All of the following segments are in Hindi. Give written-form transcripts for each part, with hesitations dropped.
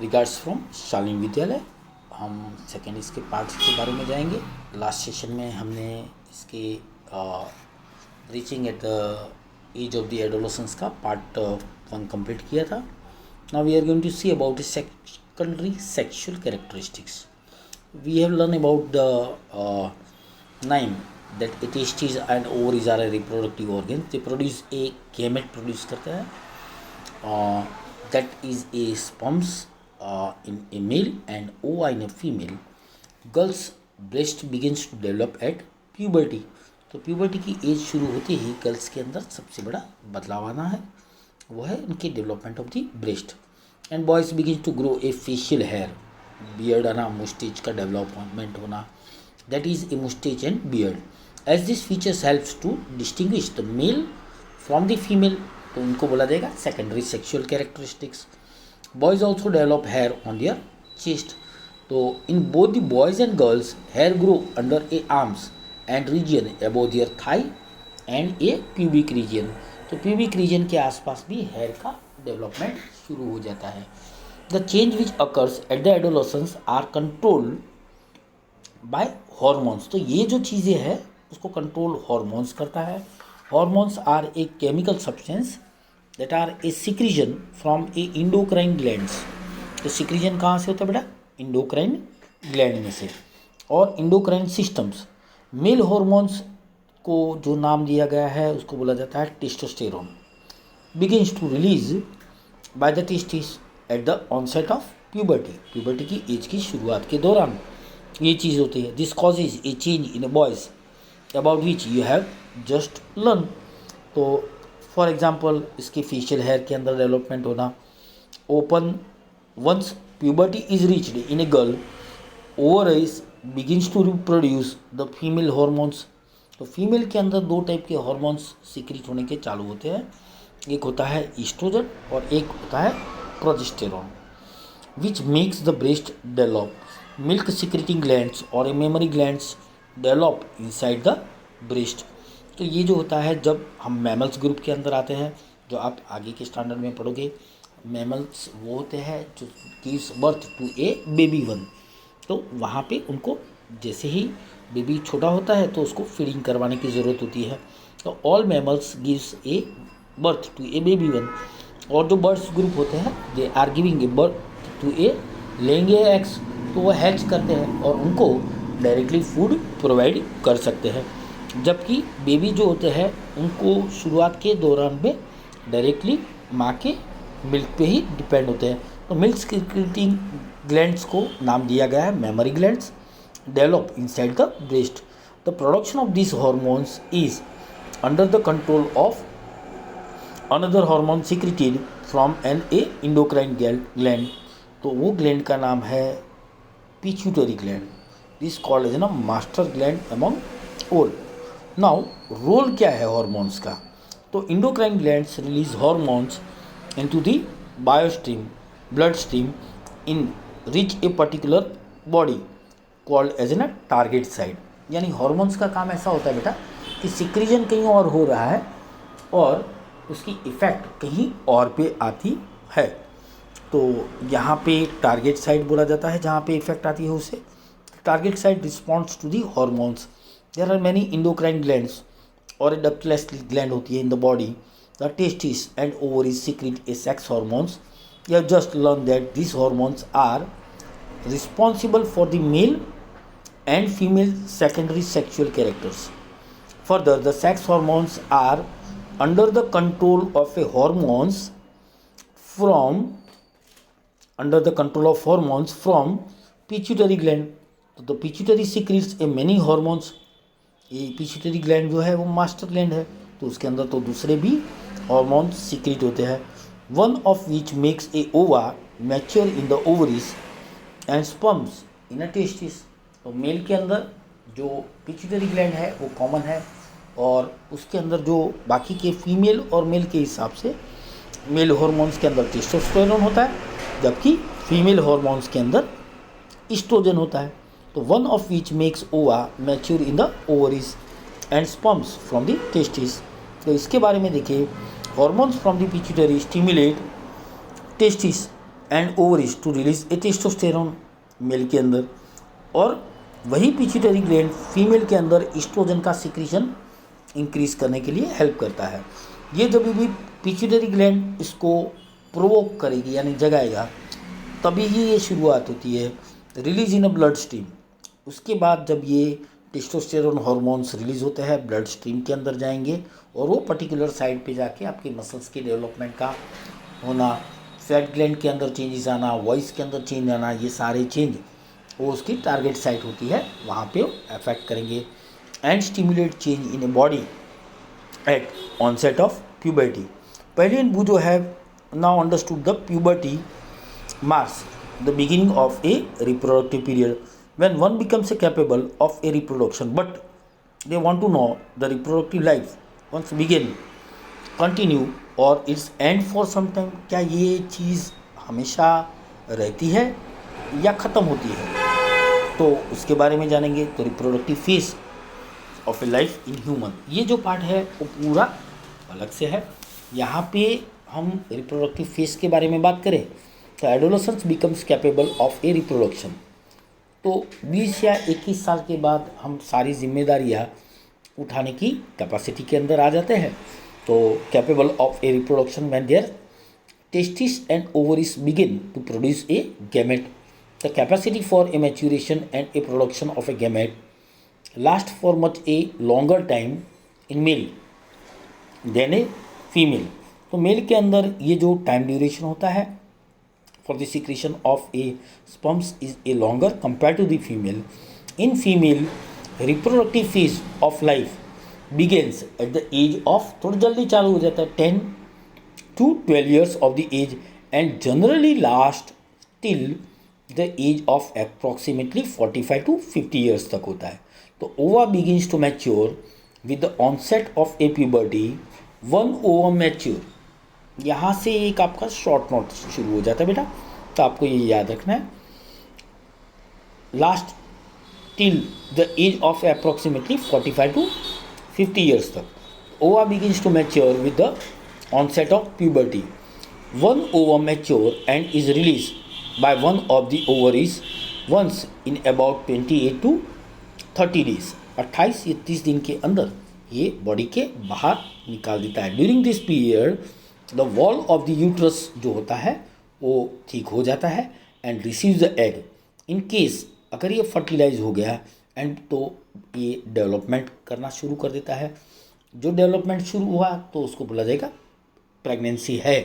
रिगार्ड्स फ्रॉम शालीन विद्यालय। हम सेकेंड इसके पार्ट के बारे में जाएंगे। लास्ट सेशन में हमने इसके reaching at the age of the adolescence का पार्ट 1 कंप्लीट किया था। Now we are going to see about secondary sexual characteristics. We have learn about the nine that a testes and ovaries are a reproductive organ. They produce a gamete produce करता है that is a sperms in a male and ova in a female. Girls breast begins to develop at puberty. तो प्यूबर्टी की एज शुरू होती ही गर्ल्स के अंदर सबसे बड़ा बदलाव आना है, वो है उनके development of the breast. And boys begin to grow a facial hair, beard आना, मुस्टेज का डेवलपमेंट होना, that is a moustache and beard. As this features helps to distinguish the male from the female, तो उनको बोला जाएगा secondary sexual characteristics. Boys also develop hair on their chest. तो in both the boys and girls hair grow under a arms and region above their Thai and A pubic region. तो प्यूबिक रीजन के आसपास भी हेयर का डेवलपमेंट शुरू हो जाता है। The change which occurs at the adolescence are controlled by hormones. तो ये जो चीज़ें हैं उसको कंट्रोल हॉर्मोन्स करता है। Hormones are a chemical substance that are a secretion from a endocrine glands. तो सिक्रीजन कहाँ से होता है बेटा? इंडोक्राइन ग्लैंड में से। और इंडोक्राइन सिस्टम्स, मेल हॉर्मोन्स को जो नाम दिया गया है उसको बोला जाता है testosterone, begins to release by the testis at the onset of puberty. Puberty की एज की शुरुआत के दौरान ये चीज़ होती है। This causes a change in a boys about which you have just learn. तो फॉर एग्जाम्पल इसके फेशियल हेयर के अंदर डेवलपमेंट होना, open once puberty is reached in a girl, ovaries begins to produce the female hormones. तो फीमेल के अंदर दो टाइप के हॉर्मोन्स सीक्रेट होने के चालू होते हैं, एक होता है ईस्ट्रोजन और एक होता है progesterone, which makes the breast develop. Milk secreting glands और mammary glands develop inside the breast. तो ये जो होता है जब हम मैमल्स ग्रुप के अंदर आते हैं, जो आप आगे के स्टैंडर्ड में पढ़ोगे, मैमल्स वो होते हैं जो gives birth to a baby one. तो वहाँ पे उनको जैसे ही बेबी छोटा होता है तो उसको फीडिंग करवाने की ज़रूरत होती है। तो all mammals gives a birth to a baby one. और जो बर्ड्स ग्रुप होते हैं they are giving a birth to a लेंगे एग्स। तो वो हैच करते हैं और उनको डायरेक्टली फूड प्रोवाइड कर सकते हैं। जबकि बेबी जो होते हैं उनको शुरुआत के दौरान में डायरेक्टली माँ के मिल्क पे ही डिपेंड होते हैं। तो मिल्क सिक्रेटिंग ग्लैंड्स को नाम दिया गया है mammary glands, develop inside the breast. The production of this hormones is under the control of another hormone secreted from an a endocrine gland. तो वो ग्लैंड का नाम है pituitary gland. This called as ना master gland among all. Now role क्या है हॉर्मोन्स का? तो endocrine glands release hormones into the bloodstream, blood stream in reach a particular body called as an target site. यानी हॉर्मोन्स का काम ऐसा होता है बेटा कि सिक्रीजन कहीं और हो रहा है और उसकी इफ़ेक्ट कहीं और पे आती है। तो यहाँ पे टारगेट साइट बोला जाता है जहाँ पे इफेक्ट आती है उसे। Target site responds to the hormones. There are many endocrine glands और ए डक्टलेस ग्लैंड होती है in the body. The testis and ovaries secrete a sex hormones. You have just learn that this hormones are responsible for the male and female secondary sexual characters. Further, the sex hormones are under the control of hormones from pituitary gland. तो the pituitary secretes a many hormones. ये pituitary gland जो है वो master gland है, तो उसके अंदर तो दूसरे भी hormones secrete होते हैं. One of which makes a ova mature in the ovaries and sperms in a testis. तो मेल के अंदर जो पिट्यूटरी ग्लैंड है वो कॉमन है और उसके अंदर जो बाकी के फीमेल और मेल के हिसाब से मेल हार्मोन्स के अंदर टेस्टोस्टेरोन होता है, जबकि फीमेल हार्मोन्स के अंदर ईस्ट्रोजन होता है। तो one of which makes ova mature in the ovaries and sperms from the testis. तो इसके बारे में देखिए, hormones from the pituitary stimulate testis and ovaries to release a testosterone male के अंदर, और वही पिट्यूटरी ग्लैंड फीमेल के अंदर एस्ट्रोजन का सिक्रीशन इंक्रीज करने के लिए हेल्प करता है। ये जब भी पिट्यूटरी ग्लैंड इसको प्रोवोक करेगी यानी जगाएगा, तभी ही ये शुरुआत होती है रिलीज इन अ ब्लड स्ट्रीम। उसके बाद जब ये टेस्टोस्टेरोन हार्मोन्स रिलीज होते हैं ब्लड स्ट्रीम के अंदर जाएंगे, और वो पर्टिकुलर साइड पे जाके आपके मसल्स के डेवलपमेंट का होना, फैट ग्लैंड के अंदर चेंजेस आना, वॉइस के अंदर चेंज आना, ये सारे चेंज वो उसकी टारगेट साइट होती है, वहाँ पे अफेक्ट करेंगे। And stimulate change in a body at onset of puberty. पहले इन बूजो have now understood the puberty marks the beginning of a reproductive period when one becomes capable of a reproduction, but they want to know the reproductive life once begin continue or its end for some time। क्या ये चीज़ हमेशा रहती है या ख़त्म होती है, तो उसके बारे में जानेंगे। तो reproductive phase of A life in human, ये जो पार्ट है वो पूरा अलग से है। यहाँ पे हम रिप्रोडक्टिव फेज के बारे में बात करें तो adolescence becomes capable of a reproduction. तो 20 या 21 साल के बाद हम सारी जिम्मेदारियाँ उठाने की कैपेसिटी के अंदर आ जाते हैं। तो capable of a reproduction when their testis and ovaries begin to produce a gamete. The capacity for a maturation and a production of a gamete last for much a longer time in male than a female. तो मेल के अंदर ये जो टाइम ड्यूरेशन होता है for the secretion of a sperms is a longer compared to the female. In female, reproductive phase of life begins at the age of, थोड़ा जल्दी चालू हो जाता है, 10 to 12 years of the age and generally last till the age of approximately 45 to 50 years तक होता है। तो ova begins to mature with the onset of a puberty. One ova mature, यहाँ से एक आपका शॉर्ट नोट शुरू हो जाता है बेटा, तो आपको ये याद रखना है। Last till the age of approximately 45 to 50 years तक ova begins to mature with the onset of puberty. One ova mature and is release by one of the ovaries once in about 28 to 30 days. 28 या 30 दिन के अंदर ये बॉडी के बाहर निकाल देता है। During this period the wall of the uterus जो होता है वो ठीक हो जाता है and receive the egg. In case अगर ये फर्टिलाइज हो गया एंड तो ये डेवलपमेंट करना शुरू कर देता है। जो डेवलपमेंट शुरू हुआ तो उसको बोला जाएगा प्रेगनेंसी है।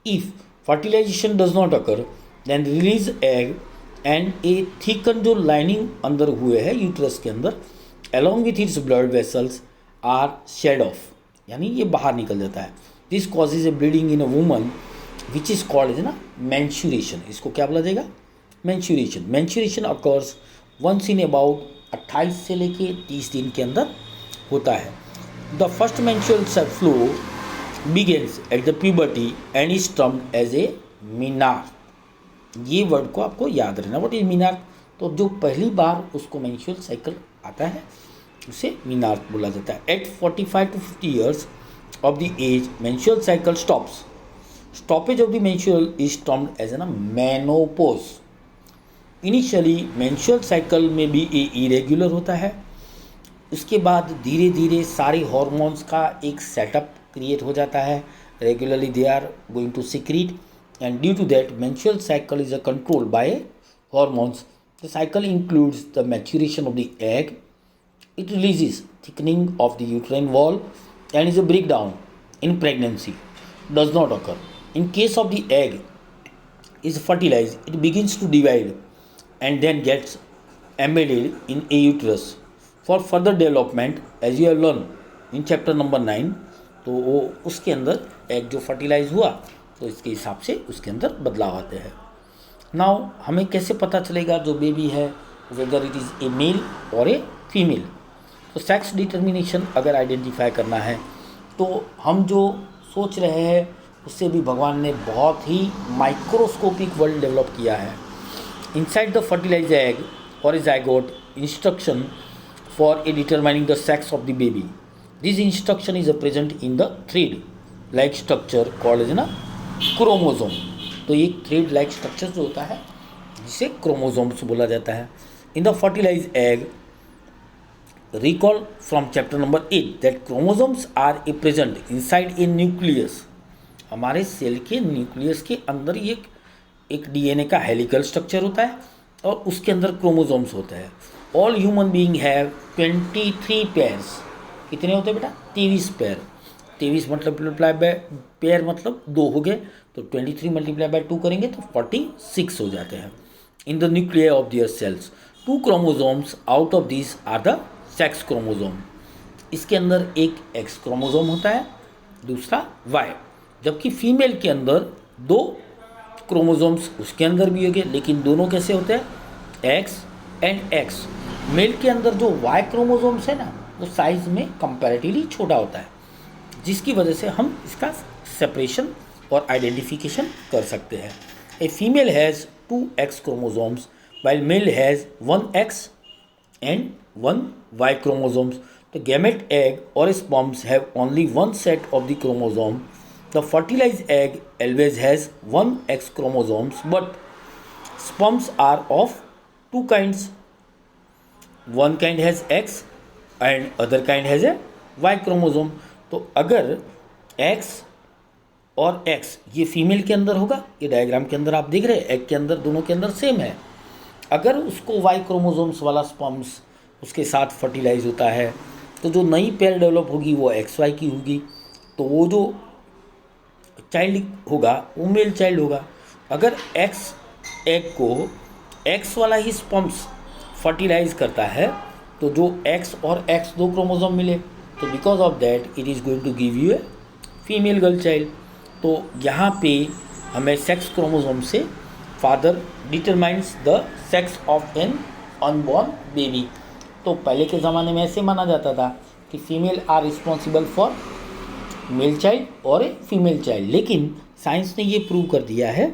If fertilisation does not occur then release egg and a thicken जो लाइनिंग अंदर हुए है यूट्रस के अंदर along with its blood vessels are shed off, यानी ये बाहर निकल जाता है। This causes a bleeding in a woman which is called है ना मेंस्ट्रुएशन। इसको क्या बोला जाएगा? Menstruation. Menstruation occurs once in about 28 से लेके 30 दिन के अंदर होता है। The first menstrual flow begins at the puberty and is termed as a menarche. ये वर्ड को आपको याद रहना, व्हाट इज मीनार? तो जो पहली बार उसको मेंस्ट्रुअल साइकिल आता है उसे मीनार बोला जाता है। At 45 to 50 years of the age, menstrual cycle stops. Stoppage of the menstrual is termed as a menopause. Initially, menstrual cycle में भी irregular होता है। उसके बाद धीरे धीरे सारे हॉर्मोन्स का एक सेटअप क्रिएट हो जाता है। Regularly they are going to secrete and due to that menstrual cycle is controlled by hormones. The cycle includes the maturation of the egg. It releases thickening of the uterine wall and is a breakdown in pregnancy does not occur. In case of the egg is fertilized, it begins to divide and then gets embedded in a uterus for further development as you have learned in chapter number 9. तो वो उसके अंदर एग जो फर्टिलाइज हुआ तो इसके हिसाब से उसके अंदर बदलाव आते हैं। नाउ हमें कैसे पता चलेगा जो बेबी है whether it is a male और ए फीमेल? तो सेक्स डिटर्मिनेशन अगर आइडेंटिफाई करना है तो हम जो सोच रहे हैं उससे भी भगवान ने बहुत ही माइक्रोस्कोपिक वर्ल्ड डेवलप किया है। इनसाइड द फर्टिलाइज एग और a zygote instruction for a determining the sex of the baby. This instruction is present in the thread like structure called as ना क्रोमोसोम। तो ये थ्रेड लाइक स्ट्रक्चर जो होता है जिसे क्रोमोसोम्स बोला जाता है. In the fertilize egg, recall from chapter number 8 that chromosomes are present inside a nucleus. हमारे सेल के न्यूक्लियस के अंदर ये एक डीएनए का हेलिकल स्ट्रक्चर होता है और उसके अंदर क्रोमोसोम्स होते हैं. All human being have 23 pairs. कितने होते हैं बेटा? 23 पेयर. 23 मल्टीप्लाई बाय पेयर मतलब 2 हो गए, तो 23 मल्टीप्लाई बाय 2 करेंगे तो 46 हो जाते हैं. In the nuclear of their cells 2 chromosomes out of this are the sex chromosome. इसके अंदर एक एक्स क्रोमोसोम होता है, दूसरा वाई. जबकि फीमेल के अंदर 2 क्रोमोसोम्स उसके अंदर भी होंगे, लेकिन दोनों कैसे होते हैं? X and x. मेल के अंदर जो वाई क्रोमोसोम्स है ना, वो साइज में कंपैरेटिवली छोटा होता है, जिसकी वजह से हम इसका सेपरेशन और आइडेंटिफिकेशन कर सकते हैं. A female has 2 x chromosomes while male has 1 X and 1 Y chromosomes. The gamete egg or sperms have only one set of the chromosome. The fertilized egg always has 1 X chromosomes, but sperms are of 2 kinds. One kind has X and other kind has a Y chromosome. तो अगर X और X ये फीमेल के अंदर होगा, ये डायग्राम के अंदर आप देख रहे हैं, एग के अंदर दोनों के अंदर सेम है. अगर उसको वाई क्रोमोसोम्स वाला स्पर्म्स उसके साथ फर्टिलाइज होता है, तो जो नई पेयर डेवलप होगी वो एक्स वाई की होगी, तो वो जो चाइल्ड होगा वो मेल चाइल्ड होगा. अगर एक्स एग को एक्स वाला ही स्पर्म्स फर्टिलाइज करता है, तो जो एक्स और एक्स 2 क्रोमोसोम मिले, तो because of that it is going to give you a female girl child. तो यहाँ पे हमें सेक्स क्रोमोसोम से father determines the sex of an unborn baby. तो पहले के ज़माने में ऐसे माना जाता था कि female are responsible for male child और ए फीमेल चाइल्ड, लेकिन साइंस ने ये प्रूव कर दिया है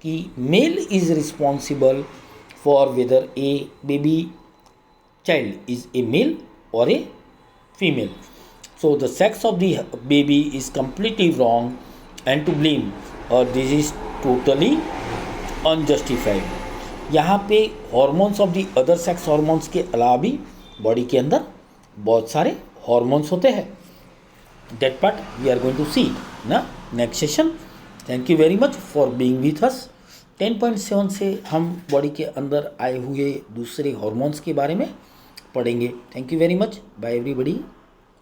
कि male is responsible for whether a baby child is a male और a female. So the sex of the baby is completely wrong and to blame, और दिस इज़ टोटली अनजस्टिफाइड. यहाँ पे hormones of the other sex hormones के अलावा भी बॉडी के अंदर बहुत सारे हॉर्मोन्स होते हैं. That part we are going to see ना next session. Thank you very much for being with us. 10.7 से हम बॉडी के अंदर आए हुए दूसरे हॉर्मोन्स के बारे में पढ़ेंगे. Thank you very much. Bye everybody.